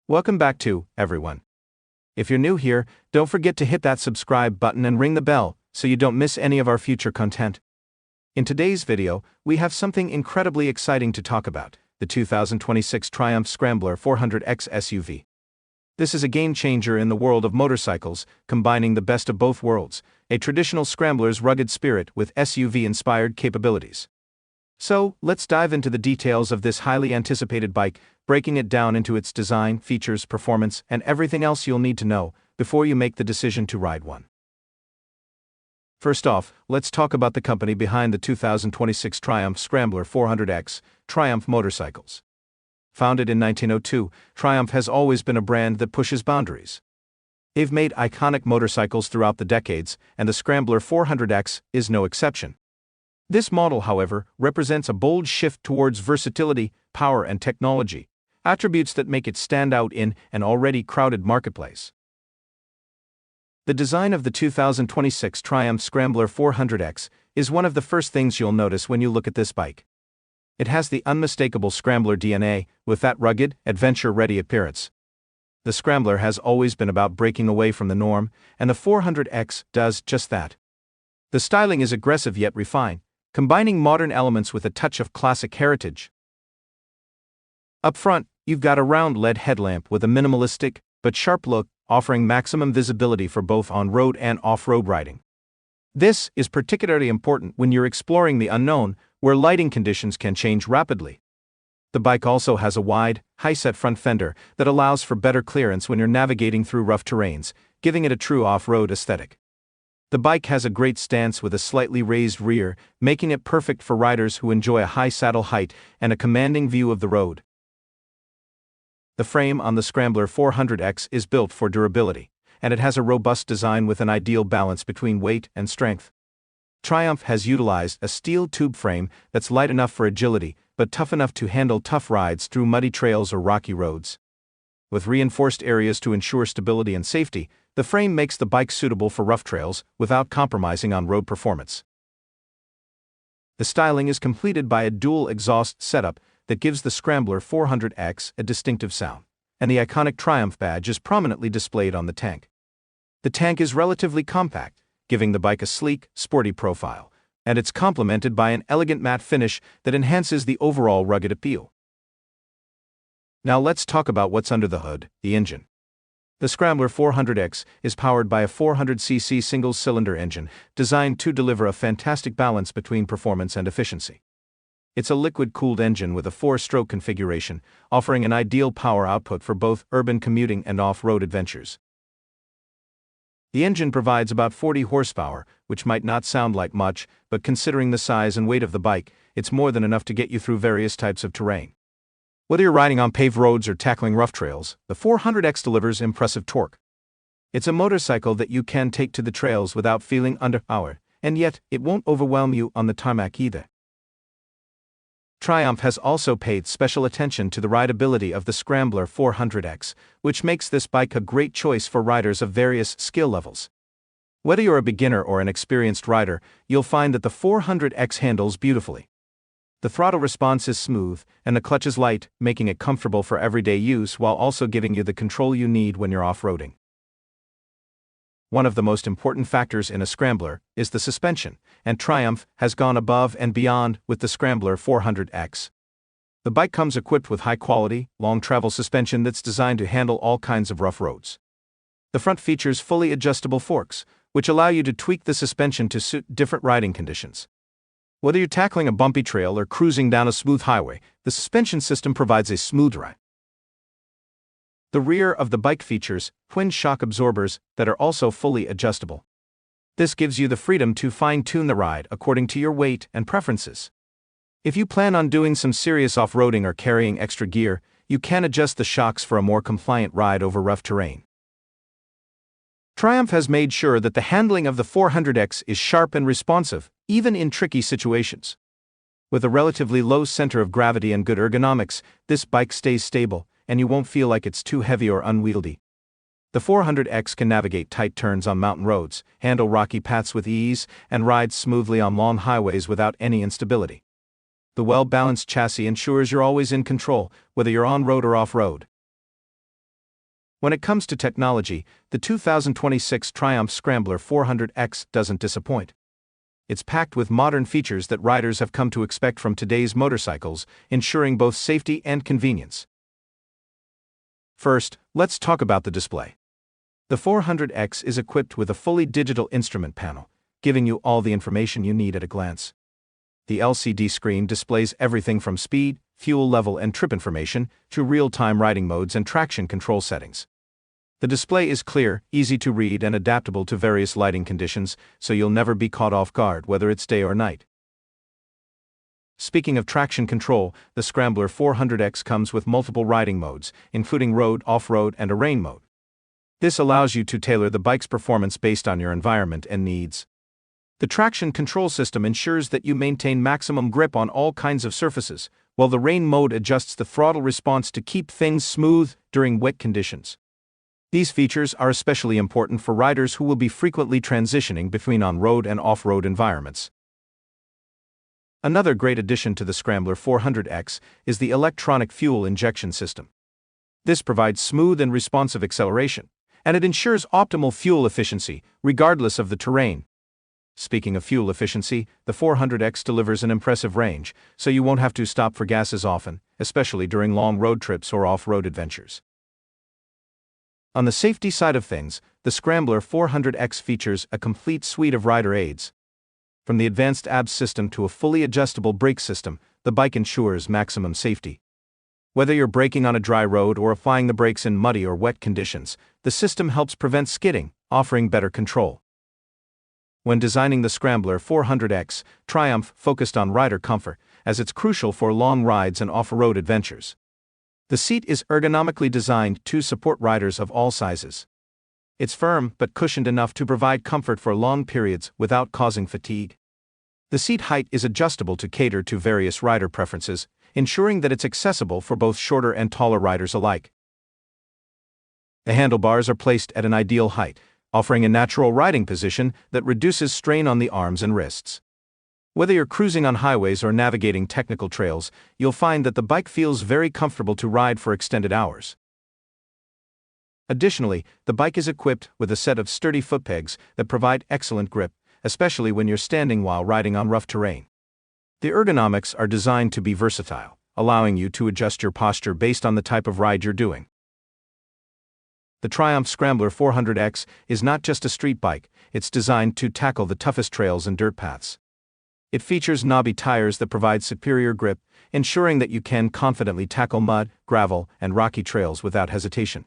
Welcome back to everyone. If you're new here, don't forget to hit that subscribe button and ring the bell so you don't miss any of our future content. In today's video, we have something incredibly exciting to talk about, the 2026 Triumph Scrambler 400X SUV. This is a game changer in the world of motorcycles, combining the best of both worlds, a traditional scrambler's rugged spirit with SUV-inspired capabilities. So, let's dive into the details of this highly anticipated bike, breaking it down into its design, features, performance, and everything else you'll need to know before you make the decision to ride one. First off, let's talk about the company behind the 2026 Triumph Scrambler 400X, Triumph Motorcycles. Founded in 1902, Triumph has always been a brand that pushes boundaries. They've made iconic motorcycles throughout the decades, and the Scrambler 400X is no exception. This model, however, represents a bold shift towards versatility, power, and technology, attributes that make it stand out in an already crowded marketplace. The design of the 2026 Triumph Scrambler 400X is one of the first things you'll notice when you look at this bike. It has the unmistakable Scrambler DNA, with that rugged, adventure-ready appearance. The Scrambler has always been about breaking away from the norm, and the 400X does just that. The styling is aggressive yet refined, combining modern elements with a touch of classic heritage. Up front, you've got a round LED headlamp with a minimalistic but sharp look, offering maximum visibility for both on-road and off-road riding. This is particularly important when you're exploring the unknown, where lighting conditions can change rapidly. The bike also has a wide, high-set front fender that allows for better clearance when you're navigating through rough terrains, giving it a true off-road aesthetic. The bike has a great stance with a slightly raised rear, making it perfect for riders who enjoy a high saddle height and a commanding view of the road. The frame on the Scrambler 400X is built for durability, and it has a robust design with an ideal balance between weight and strength. Triumph has utilized a steel tube frame that's light enough for agility, but tough enough to handle tough rides through muddy trails or rocky roads. With reinforced areas to ensure stability and safety, the frame makes the bike suitable for rough trails without compromising on road performance. The styling is completed by a dual exhaust setup that gives the Scrambler 400X a distinctive sound, and the iconic Triumph badge is prominently displayed on the tank. The tank is relatively compact, giving the bike a sleek, sporty profile, and it's complemented by an elegant matte finish that enhances the overall rugged appeal. Now let's talk about what's under the hood, the engine. The Scrambler 400X is powered by a 400cc single-cylinder engine designed to deliver a fantastic balance between performance and efficiency. It's a liquid-cooled engine with a 4-stroke configuration, offering an ideal power output for both urban commuting and off-road adventures. The engine provides about 40 horsepower, which might not sound like much, but considering the size and weight of the bike, it's more than enough to get you through various types of terrain. Whether you're riding on paved roads or tackling rough trails, the 400X delivers impressive torque. It's a motorcycle that you can take to the trails without feeling underpowered, and yet it won't overwhelm you on the tarmac either. Triumph has also paid special attention to the rideability of the Scrambler 400X, which makes this bike a great choice for riders of various skill levels. Whether you're a beginner or an experienced rider, you'll find that the 400X handles beautifully. The throttle response is smooth, and the clutch is light, making it comfortable for everyday use while also giving you the control you need when you're off-roading. One of the most important factors in a Scrambler is the suspension, and Triumph has gone above and beyond with the Scrambler 400X. The bike comes equipped with high-quality, long-travel suspension that's designed to handle all kinds of rough roads. The front features fully adjustable forks, which allow you to tweak the suspension to suit different riding conditions. Whether you're tackling a bumpy trail or cruising down a smooth highway, the suspension system provides a smooth ride. The rear of the bike features twin shock absorbers that are also fully adjustable. This gives you the freedom to fine-tune the ride according to your weight and preferences. If you plan on doing some serious off-roading or carrying extra gear, you can adjust the shocks for a more compliant ride over rough terrain. Triumph has made sure that the handling of the 400X is sharp and responsive, even in tricky situations. With a relatively low center of gravity and good ergonomics, this bike stays stable, and you won't feel like it's too heavy or unwieldy. The 400X can navigate tight turns on mountain roads, handle rocky paths with ease, and ride smoothly on long highways without any instability. The well-balanced chassis ensures you're always in control, whether you're on-road or off-road. When it comes to technology, the 2026 Triumph Scrambler 400X doesn't disappoint. It's packed with modern features that riders have come to expect from today's motorcycles, ensuring both safety and convenience. First, let's talk about the display. The 400X is equipped with a fully digital instrument panel, giving you all the information you need at a glance. The LCD screen displays everything from speed, fuel level, and trip information to real-time riding modes and traction control settings. The display is clear, easy to read, and adaptable to various lighting conditions, so you'll never be caught off guard whether it's day or night. Speaking of traction control, the Scrambler 400X comes with multiple riding modes, including road, off-road, and a rain mode. This allows you to tailor the bike's performance based on your environment and needs. The traction control system ensures that you maintain maximum grip on all kinds of surfaces, while the rain mode adjusts the throttle response to keep things smooth during wet conditions. These features are especially important for riders who will be frequently transitioning between on-road and off-road environments. Another great addition to the Scrambler 400X is the electronic fuel injection system. This provides smooth and responsive acceleration, and it ensures optimal fuel efficiency, regardless of the terrain. Speaking of fuel efficiency, the 400X delivers an impressive range, so you won't have to stop for gas as often, especially during long road trips or off-road adventures. On the safety side of things, the Scrambler 400X features a complete suite of rider aids. From the advanced ABS system to a fully adjustable brake system, the bike ensures maximum safety. Whether you're braking on a dry road or applying the brakes in muddy or wet conditions, the system helps prevent skidding, offering better control. When designing the Scrambler 400X, Triumph focused on rider comfort, as it's crucial for long rides and off-road adventures. The seat is ergonomically designed to support riders of all sizes. It's firm but cushioned enough to provide comfort for long periods without causing fatigue. The seat height is adjustable to cater to various rider preferences, ensuring that it's accessible for both shorter and taller riders alike. The handlebars are placed at an ideal height, offering a natural riding position that reduces strain on the arms and wrists. Whether you're cruising on highways or navigating technical trails, you'll find that the bike feels very comfortable to ride for extended hours. Additionally, the bike is equipped with a set of sturdy foot pegs that provide excellent grip, especially when you're standing while riding on rough terrain. The ergonomics are designed to be versatile, allowing you to adjust your posture based on the type of ride you're doing. The Triumph Scrambler 400X is not just a street bike, it's designed to tackle the toughest trails and dirt paths. It features knobby tires that provide superior grip, ensuring that you can confidently tackle mud, gravel, and rocky trails without hesitation.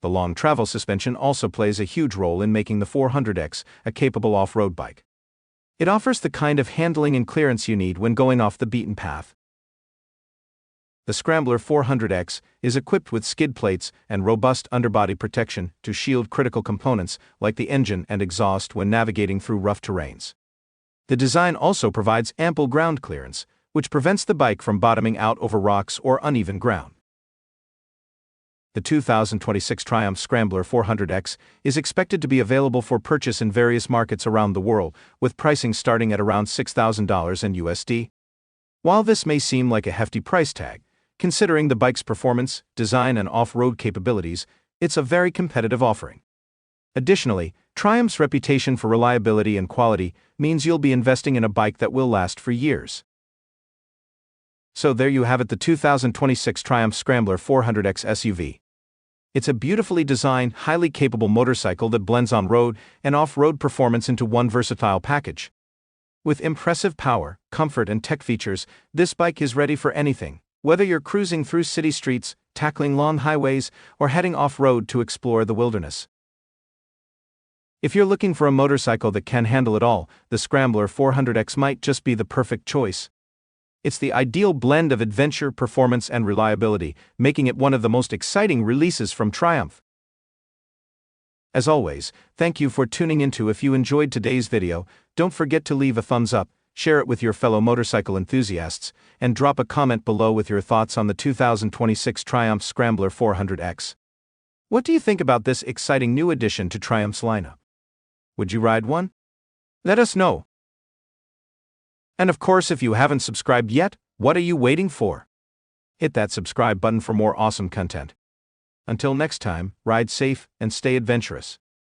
The long travel suspension also plays a huge role in making the 400X a capable off-road bike. It offers the kind of handling and clearance you need when going off the beaten path. The Scrambler 400X is equipped with skid plates and robust underbody protection to shield critical components like the engine and exhaust when navigating through rough terrains. The design also provides ample ground clearance, which prevents the bike from bottoming out over rocks or uneven ground. The 2026 Triumph Scrambler 400X is expected to be available for purchase in various markets around the world, with pricing starting at around $6,000 in USD. While this may seem like a hefty price tag, considering the bike's performance, design, and off-road capabilities, it's a very competitive offering. Additionally, Triumph's reputation for reliability and quality means you'll be investing in a bike that will last for years. So there you have it, the 2026 Triumph Scrambler 400X SUV. It's a beautifully designed, highly capable motorcycle that blends on-road and off-road performance into one versatile package. With impressive power, comfort, and tech features, this bike is ready for anything, whether you're cruising through city streets, tackling long highways, or heading off-road to explore the wilderness. If you're looking for a motorcycle that can handle it all, the Scrambler 400X might just be the perfect choice. It's the ideal blend of adventure, performance, and reliability, making it one of the most exciting releases from Triumph. As always, thank you for tuning into. If you enjoyed today's video, don't forget to leave a thumbs up, share it with your fellow motorcycle enthusiasts, and drop a comment below with your thoughts on the 2026 Triumph Scrambler 400X. What do you think about this exciting new addition to Triumph's lineup? Would you ride one? Let us know. And of course, if you haven't subscribed yet, what are you waiting for? Hit that subscribe button for more awesome content. Until next time, ride safe and stay adventurous.